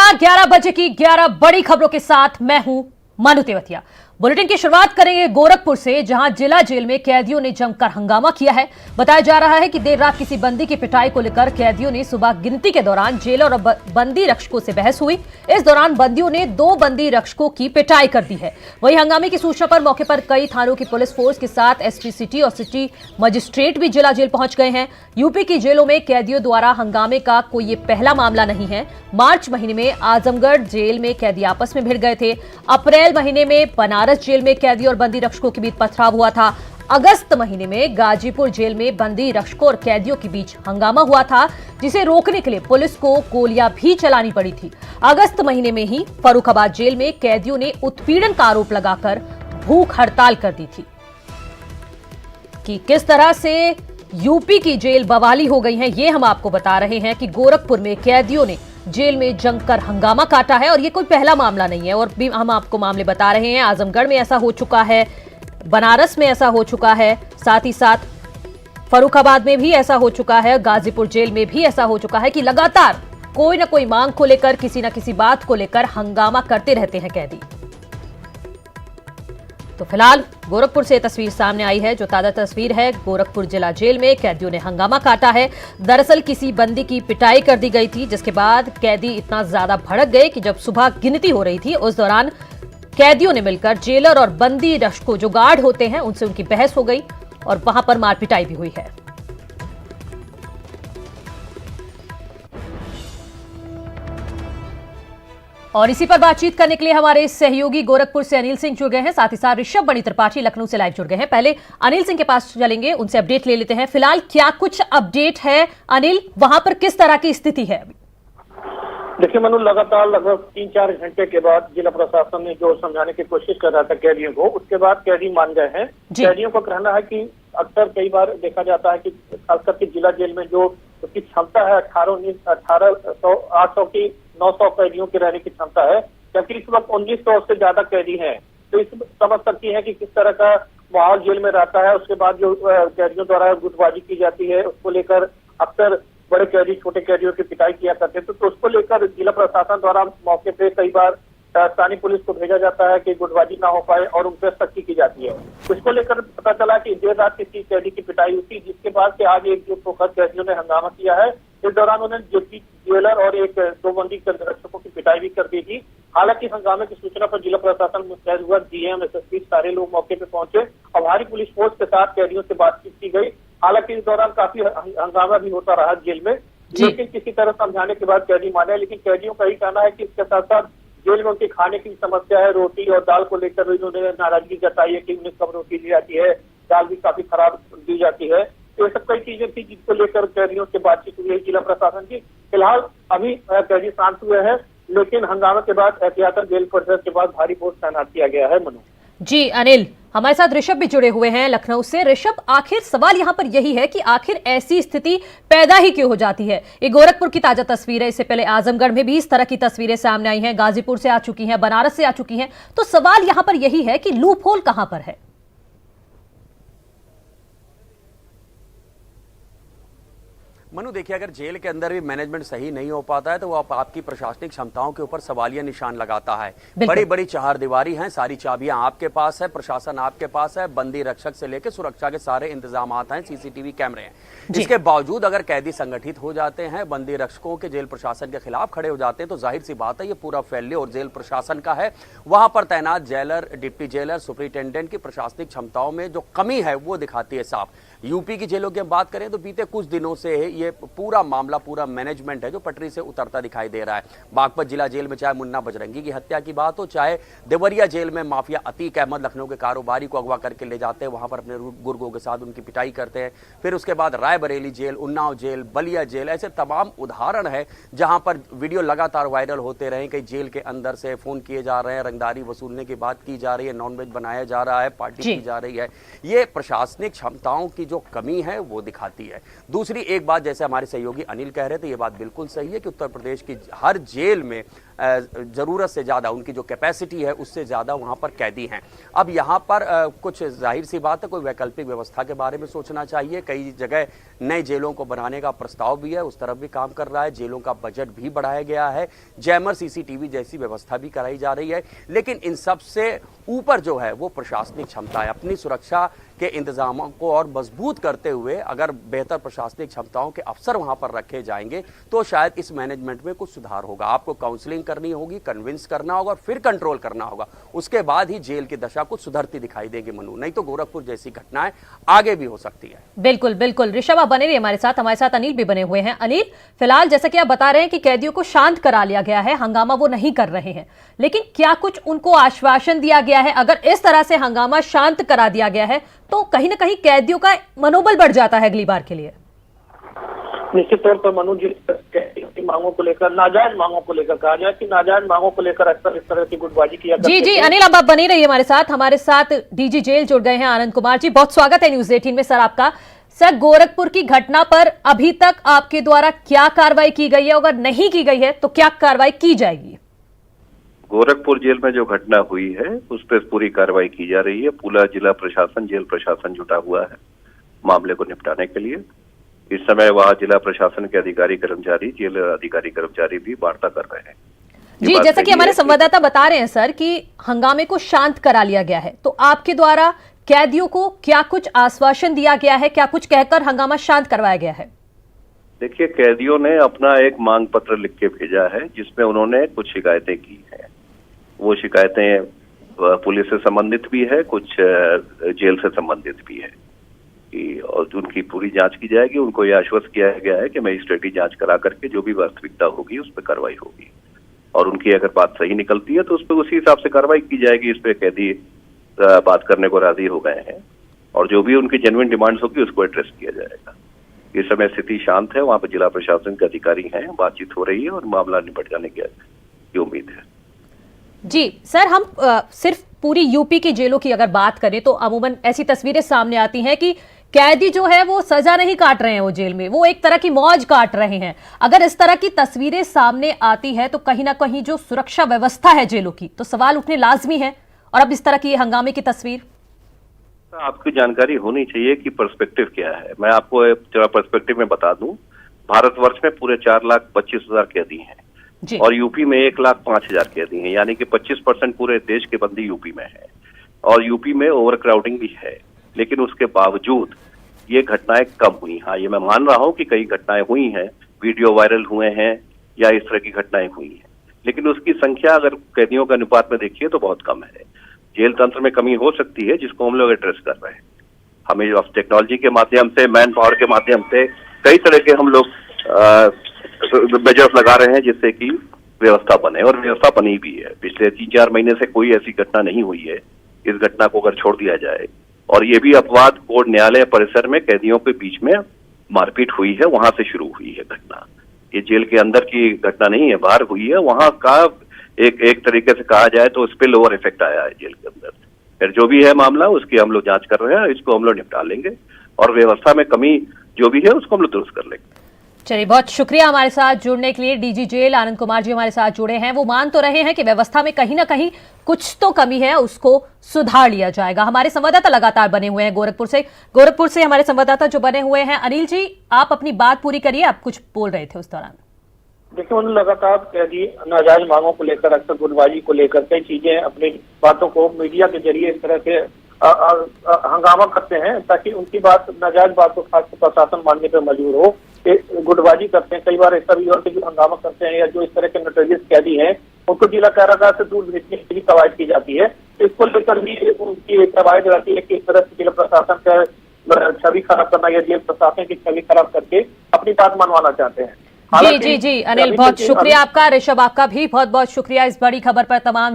नमस्कार, 11 बजे की 11 बड़ी खबरों के साथ मैं हूं मनु तेवतिया। बुलेटिन की शुरुआत करेंगे गोरखपुर से, जहां जिला जेल में कैदियों ने जमकर हंगामा किया है। बताया जा रहा है कि देर रात किसी बंदी की पिटाई को लेकर कैदियों ने सुबह गिनती के दौरान जेलर और बंदी रक्षकों से बहस हुई। इस दौरान बंदियों ने 2 बंदी रक्षकों की पिटाई कर दी है। वहीं हंगामे की सूचना पर मौके पर कई थानों की पुलिस फोर्स के साथ एसपी सिटी और सिटी मजिस्ट्रेट भी जिला जेल पहुंच गए हैं। यूपी की जेलों में कैदियों द्वारा हंगामे का कोई ये पहला मामला नहीं है। मार्च महीने में आजमगढ़ जेल में कैदी आपस में भिड़ गए थे। अप्रैल महीने में बनारस जेल में कैदी और बंदी रक्षकों के बीच पथराव हुआ था। अगस्त महीने में गाजीपुर जेल में बंदी रक्षकों और कैदियों के बीच हंगामा हुआ था, जिसे रोकने के लिए पुलिस को गोलियां भी चलानी पड़ी थी। अगस्त महीने में ही फर्रुखाबाद जेल में कैदियों ने उत्पीड़न का आरोप लगाकर भूख हड़ताल कर दी थी। कि किस तरह से यूपी की जेल बवाली हो गई है, ये हम आपको बता रहे हैं कि गोरखपुर में कैदियों ने जेल में जमकर हंगामा काटा है और ये कोई पहला मामला नहीं है। और भी हम आपको मामले बता रहे हैं, आजमगढ़ में ऐसा हो चुका है, बनारस में ऐसा हो चुका है, साथ ही साथ फर्रुखाबाद में भी ऐसा हो चुका है, गाजीपुर जेल में भी ऐसा हो चुका है कि लगातार कोई ना कोई मांग को लेकर, किसी ना किसी बात को लेकर हंगामा करते रहते हैं कैदी। तो फिलहाल गोरखपुर से तस्वीर सामने आई है, जो ताजा तस्वीर है। गोरखपुर जिला जेल में कैदियों ने हंगामा काटा है। दरअसल किसी बंदी की पिटाई कर दी गई थी, जिसके बाद कैदी इतना ज्यादा भड़क गए कि जब सुबह गिनती हो रही थी, उस दौरान कैदियों ने मिलकर जेलर और बंदी रक्षकों जो गार्ड होते हैं उनसे उनकी बहस हो गई और वहां पर मार पिटाई भी हुई है। और इसी पर बातचीत करने के लिए हमारे सहयोगी गोरखपुर से अनिल सिंह जुड़ गए हैं, साथ ही साथ ऋषभ बणी त्रिपाठी लखनऊ से लाइव जुड़ गए हैं। पहले अनिल सिंह के पास चलेंगे, उनसे अपडेट ले लेते हैं। फिलहाल क्या कुछ अपडेट है अनिल, वहां पर किस तरह की स्थिति है अभी? देखिए मनु, लगातार लगभग 3-4 घंटे के बाद जिला प्रशासन ने जो समझाने की कोशिश कर रहा था कैदियों को, उसके बाद कैदी मान गए हैं। कैदियों का कहना है कि अक्सर कई बार देखा जाता है कि खासकर के जिला जेल में जो उसकी क्षमता है 800 की 900 कैदियों की रहने की क्षमता है, जबकि इस वक्त 1900 से ज्यादा कैदी हैं। तो इस समझ सकती है कि किस तरह का माहौल जेल में रहता है। उसके बाद जो कैदियों द्वारा गुटबाजी की जाती है, उसको लेकर अक्सर बड़े कैदी छोटे कैदियों की पिटाई किया करते थे। तो उसको लेकर जिला प्रशासन द्वारा मौके पे कई बार स्थानीय पुलिस को भेजा जाता है कि गुटबाजी ना हो पाए और उन पर सख्ती की जाती है। इसको लेकर पता चला कि देर रात किसी कैदी की पिटाई हुई थी, जिसके बाद से आज एकजुट होकर कैदियों ने हंगामा किया है। इस दौरान उन्होंने जेलर और 2 बंदी रक्षकों की पिटाई भी कर दी थी। हालांकि हंगामे की सूचना पर जिला प्रशासन मुस्तैद हुआ, डीएम एसएसपी सारे लोग मौके पे पहुंचे और भारी पुलिस फोर्स के साथ कैदियों से बातचीत की गई। हालांकि इस दौरान काफी हंगामा भी होता रहा जेल में, लेकिन किसी तरह समझाने के बाद कैदी माने। लेकिन कैदियों का ही कहना है कि इसके साथ साथ जेल में उनके खाने की समस्या है, रोटी और दाल को लेकर इन्होंने नाराजगी जताई है कि उन्हें कम रोटी दी जाती है, दाल भी काफी खराब दी जाती है। तो ये सब कई चीजें थी जिसको लेकर कैदियों से बातचीत हुई है जिला प्रशासन की। फिलहाल अभी कैदी शांत हुए हैं, लेकिन हंगामे के बाद एहतियातन जेल परिसर के बाद भारी फोर्स तैनात किया गया है। मनु जी अनिल, हमारे साथ ऋषभ भी जुड़े हुए हैं लखनऊ से। ऋषभ, आखिर सवाल यहां पर यही है कि आखिर ऐसी स्थिति पैदा ही क्यों हो जाती है? ये गोरखपुर की ताजा तस्वीर है, इससे पहले आजमगढ़ में भी इस तरह की तस्वीरें सामने आई हैं, गाजीपुर से आ चुकी हैं, बनारस से आ चुकी हैं। तो सवाल यहां पर यही है कि लूप होल कहां पर है? मनु, देखिए, अगर जेल के अंदर भी मैनेजमेंट सही नहीं हो पाता है तो वो आपकी प्रशासनिक क्षमताओं के ऊपर सवालिया निशान लगाता है। बड़ी बड़ी चहारदीवारी हैं, सारी चाबियां आपके पास है, प्रशासन आपके पास है, बंदी रक्षक से लेकर सुरक्षा के सारे इंतजाम हैं, सीसीटीवी कैमरे हैं। इसके बावजूद अगर कैदी संगठित हो जाते हैं, बंदी रक्षकों के जेल प्रशासन के खिलाफ खड़े हो जाते हैं, तो जाहिर सी बात है ये पूरा फेल्योर जेल प्रशासन का है। वहां पर तैनात जेलर, डिप्टी जेलर, सुपरिटेंडेंट की प्रशासनिक क्षमताओं में जो कमी है वो दिखाती है साफ। यूपी की जेलों की हम बात करें तो बीते कुछ दिनों से ये पूरा मामला, पूरा मैनेजमेंट है जो पटरी से उतरता दिखाई दे रहा है। बागपत जिला जेल में चाहे मुन्ना बजरंगी की हत्या की बात हो, चाहे देवरिया जेल में माफिया अतीक अहमद लखनऊ के कारोबारी को अगवा करके ले जाते हैं, वहां पर अपने गुर्गों के साथ उनकी पिटाई करते हैं। फिर उसके बाद Raebareli jail, Unnao jail, Ballia jail, ऐसे तमाम उदाहरण है जहां पर वीडियो लगातार वायरल होते रहे। कई जेल के अंदर से फोन किए जा रहे हैं, रंगदारी वसूलने की बात की जा रही है, नॉनवेज बनाया जा रहा है, पार्टी की जा रही है। ये प्रशासनिक क्षमताओं की जो कमी है वो दिखाती है। दूसरी एक बात, जैसे हमारे सहयोगी अनिल कह रहे थे, ये बात बिल्कुल सही है कि उत्तर प्रदेश की हर जेल में जरूरत से ज्यादा, उनकी जो कैपेसिटी है उससे ज्यादा वहां पर कैदी हैं। अब यहाँ पर कुछ जाहिर सी बात है, कोई वैकल्पिक व्यवस्था के बारे में सोचना चाहिए। कई जगह नए जेलों को बनाने का प्रस्ताव भी है, उस तरफ भी काम कर रहा है। जेलों का बजट भी बढ़ाया गया है, जैमर सीसीटीवी जैसी व्यवस्था भी कराई जा रही है। लेकिन इन सब से ऊपर जो है वो प्रशासनिक क्षमता है। अपनी सुरक्षा के इंतजामों को और मजबूत करते हुए अगर बेहतर प्रशासनिक क्षमताओं के अफसर वहां पर रखे जाएंगे तो शायद इस मैनेजमेंट में कुछ सुधार होगा। आपको काउंसलिंग करनी होगी, कन्विंस करना होगा, फिर कंट्रोल करना होगा। उसके बाद ही जेल की दशा कुछ सुधरती दिखाई देगी मनु, नहीं तो गोरखपुर जैसी घटनाएं आगे भी हो सकती है। बिल्कुल बिल्कुल। ऋषभ आप बने रहिए हमारे साथ अनिल भी बने हुए हैं। अनिल, फिलहाल जैसा कि आप बता रहे हैं कि कैदियों को शांत करा लिया गया है, हंगामा वो नहीं कर रहे हैं, लेकिन क्या कुछ उनको आश्वासन दिया गया है? अगर इस तरह से हंगामा शांत करा दिया गया है तो कहीं ना कहीं कैदियों का मनोबल बढ़ जाता है अगली बार के लिए। निश्चित तौर पर मनु जी की मांगों को लेकर, नाजायज मांगों को लेकर, कहा जाए कि नाजायज मांगों को लेकर अक्सर इस तरह की गुटबाजी किया जी जी अनिल, अब आप बने रहिए हमारे साथ डीजी जेल जुड़ गए हैं आनंद कुमार जी। बहुत स्वागत है न्यूज 18 में सर आपका। सर, गोरखपुर की घटना पर अभी तक आपके द्वारा क्या कार्रवाई की गई है? अगर नहीं की गई है तो क्या कार्रवाई की जाएगी? गोरखपुर जेल में जो घटना हुई है उस पर पूरी कार्रवाई की जा रही है। पूरा जिला प्रशासन, जेल प्रशासन जुटा हुआ है मामले को निपटाने के लिए। इस समय वहाँ जिला प्रशासन के अधिकारी कर्मचारी, जेल अधिकारी कर्मचारी भी वार्ता कर रहे हैं। जी, जैसा कि हमारे संवाददाता बता रहे हैं सर कि हंगामे को शांत करा लिया गया है, तो आपके द्वारा कैदियों को क्या कुछ आश्वासन दिया गया है? क्या कुछ कहकर हंगामा शांत करवाया गया है? देखिए, कैदियों ने अपना एक मांग पत्र लिख के भेजा है जिसमें उन्होंने कुछ शिकायतें की हैं। वो शिकायतें पुलिस से संबंधित भी है, कुछ जेल से संबंधित भी है, और उनकी पूरी जांच की जाएगी। उनको यह आश्वस्त किया गया है कि मजिस्ट्रेटी जांच करा करके जो भी वास्तविकता होगी उस पर कार्रवाई होगी, और उनकी अगर बात सही निकलती है तो उस पर उसी हिसाब से कार्रवाई की जाएगी। इस पर कैदी बात करने को राजी हो गए हैं, और जो भी उनकी जेन्युइन डिमांड्स होगी उसको एड्रेस किया जाएगा। इस समय स्थिति शांत है, वहाँ पर जिला प्रशासन के अधिकारी हैं, बातचीत हो रही है और मामला निपट जाने की उम्मीद है। जी सर, हम सिर्फ पूरी यूपी की जेलों की अगर बात करें तो अमूमन ऐसी तस्वीरें सामने आती हैं कि कैदी जो है वो सजा नहीं काट रहे हैं, वो जेल में वो एक तरह की मौज काट रहे हैं। अगर इस तरह की तस्वीरें सामने आती है तो कहीं ना कहीं जो सुरक्षा व्यवस्था है जेलों की, तो सवाल उठने लाजमी है। और अब इस तरह की हंगामे की तस्वीर, आपकी जानकारी होनी चाहिए कि पर्सपेक्टिव क्या है। मैं आपको जरा पर्सपेक्टिव में बता दूं, भारतवर्ष में पूरे 4,25,000 कैदी हैं और यूपी में 1,05,000 कैदी हैं, यानी कि 25% पूरे देश के बंदी यूपी में है। और यूपी में ओवर क्राउडिंग भी है, लेकिन उसके बावजूद ये घटनाएं कम हुई। हाँ, ये मैं मान रहा हूं कि कई घटनाएं हुई हैं, वीडियो वायरल हुए हैं या इस तरह की घटनाएं हुई हैं, लेकिन उसकी संख्या अगर कैदियों के अनुपात में देखिए तो बहुत कम है। जेल तंत्र में कमी हो सकती है जिसको हम लोग एड्रेस कर रहे हैं। हमें जो टेक्नोलॉजी के माध्यम से, मैन पावर के माध्यम से कई तरह के हम लोग मेजर्स लगा रहे हैं जिससे कि व्यवस्था बने, और व्यवस्था बनी भी है। पिछले 3-4 महीने से कोई ऐसी घटना नहीं हुई है। इस घटना को अगर छोड़ दिया जाए, और ये भी अपवाद कोर्ट न्यायालय परिसर में कैदियों के बीच में मारपीट हुई है, वहां से शुरू हुई है घटना। ये जेल के अंदर की घटना नहीं है, बाहर हुई है। वहां का एक तरीके से कहा जाए तो स्पिल ओवर इफेक्ट आया है जेल के अंदर। फिर जो भी है मामला उसकी हम लोग जांच कर रहे हैं, इसको हम लोग निपटा लेंगे, और व्यवस्था में कमी जो भी है उसको हम लोग दुरुस्त कर लेंगे। चलिए, बहुत शुक्रिया हमारे साथ जुड़ने के लिए। डीजी जेल आनंद कुमार जी हमारे साथ जुड़े हैं। वो मान तो रहे हैं कि व्यवस्था में कहीं ना कहीं कुछ तो कमी है, उसको सुधार लिया जाएगा। हमारे संवाददाता लगातार बने हुए हैं गोरखपुर से हमारे संवाददाता जो बने हुए हैं। अनिल जी, आप अपनी बात पूरी करिए, आप कुछ बोल रहे थे उस दौरान। देखिए, उन्होंने लगातार कैदी नाजायज मांगों को लेकर, अक्सर गुटबाजी को लेकर कई चीजें, अपनी बातों को मीडिया के जरिए इस तरह से हंगामा करते हैं ताकि उनकी बात, नाजायज बात को खास प्रशासन मानने पर मजबूर हो। गुटबाजी करते हैं, कई बार ऐसा भी होता है जो हंगामा करते हैं या जो इस तरह के नोटोरियस कैदी हैं उनको जिला कारागार से दूर भेजने की कवायद की जाती है। इसको लेकर भी उनकी कवायद रहती है कि इस तरह से जिला प्रशासन का छवि खराब करना या जेल प्रशासन की छवि खराब करके अपनी बात मनवाना चाहते हैं। जी जी जी अनिल, बहुत शुक्रिया आपका। ऋषभ, आपका भी बहुत बहुत शुक्रिया इस बड़ी खबर पर तमाम